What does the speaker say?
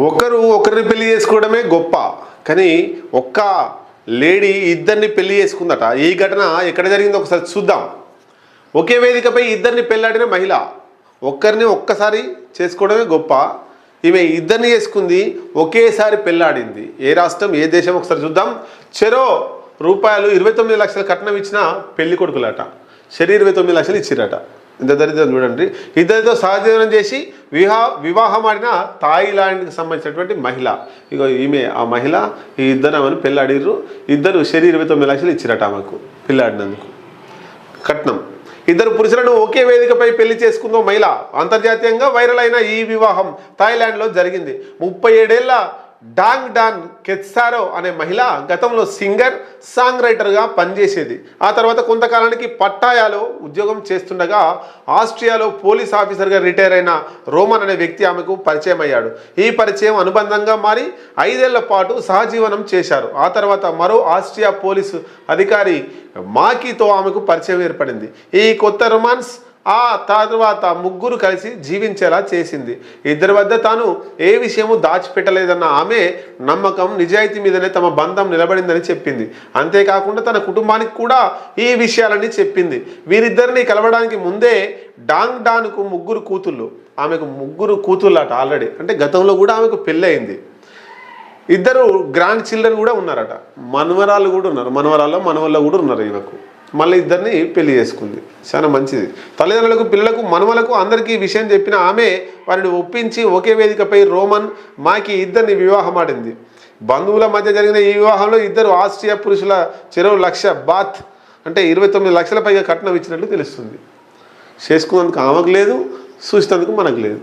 ఒకరిని పెళ్లి చేసుకోవడమే గొప్ప, కానీ ఒక్క లేడీ ఇద్దరిని పెళ్లి చేసుకుందట. ఈ ఘటన ఎక్కడ జరిగిందో ఒకసారి చూద్దాం. ఒకే వేదికపై ఇద్దరిని పెళ్లాడిన మహిళ ఒక్కసారి చేసుకోవడమే గొప్ప, ఈమె ఇద్దరిని చేసుకుంది, ఒకేసారి పెళ్లాడింది. ఏ రాష్ట్రం, ఏ దేశం ఒకసారి చూద్దాం. చెరో రూపాయలు 29 లక్షల కట్నం ఇచ్చిన పెళ్లి కొడుకులట. 29 లక్షలు ఇచ్చిరట. ఇంత దరిద్రం చూడండి. ఇద్దరితో సహజీవనం చేసి వివాహం ఆడిన థాయిలాండ్కి సంబంధించినటువంటి మహిళ. ఇగో ఈమె ఆ మహిళ. ఈ ఇద్దరు ఆమెను పెళ్ళాడిర్రు. ఇద్దరు 29 లక్షలు ఇచ్చిరట ఆమెకు పెళ్ళాడినందుకు కట్నం. ఇద్దరు పురుషులను ఒకే వేదికపై పెళ్లి చేసుకుందో మహిళ. అంతర్జాతీయంగా వైరల్ అయిన ఈ వివాహం థాయిలాండ్లో జరిగింది. 37 ఏళ్ల డాన్ కెత్సారో అనే మహిళ గతంలో సింగర్, సాంగ్ రైటర్గా పనిచేసేది. ఆ తర్వాత కొంతకాలానికి పట్టాయాలో ఉద్యోగం చేస్తుండగా ఆస్ట్రియాలో పోలీస్ ఆఫీసర్గా రిటైర్ అయిన రోమన్ అనే వ్యక్తి ఆమెకు పరిచయం అయ్యాడు. ఈ పరిచయం అనుబంధంగా మారి 5 ఏళ్ల పాటు సహజీవనం చేశారు. ఆ తర్వాత మరో ఆస్ట్రియా పోలీసు అధికారి మాకీతో ఆమెకు పరిచయం ఏర్పడింది. ఈ కొత్త రొమాన్స్ ఆ తర్వాత ముగ్గురు కలిసి జీవించేలా చేసింది. ఇద్దరి వద్ద తాను ఏ విషయము దాచిపెట్టలేదన్న ఆమె నమ్మకం, నిజాయితీ మీదనే తమ బంధం నిలబడిందని చెప్పింది. అంతేకాకుండా తన కుటుంబానికి కూడా ఈ విషయాలన్నీ చెప్పింది. వీరిద్దరిని కలవడానికి ముందే డాన్కు 3 కూతుళ్ళు. ఆమెకు 3 కూతుళ్ళట ఆల్రెడీ. అంటే గతంలో కూడా ఆమెకు పెళ్ళి అయింది. 2 గ్రాండ్ చిల్డ్రన్ కూడా ఉన్నారట. మనవరాళ్ళు కూడా ఉన్నారు. మనవళ్ళు కూడా ఉన్నారు ఈమెకు. మళ్ళీ ఇద్దరిని పెళ్లి చేసుకుంది. చాలా మంచిది. తల్లిదండ్రులకు, పిల్లలకు, మనవలకు అందరికీ విషయం చెప్పిన ఆమె వారిని ఒప్పించి ఒకే వేదికపై రోమన్, మాకి ఇద్దరిని వివాహం ఆడింది. బంధువుల మధ్య జరిగిన ఈ వివాహంలో ఇద్దరు ఆస్ట్రియా పురుషుల చెరో £1,00,000 అంటే 29 లక్షల పైగా కట్నం ఇచ్చినట్లు తెలుస్తుంది. చేసుకున్నందుకు ఆమెకు లేదు, చూసినందుకు మనకు లేదు.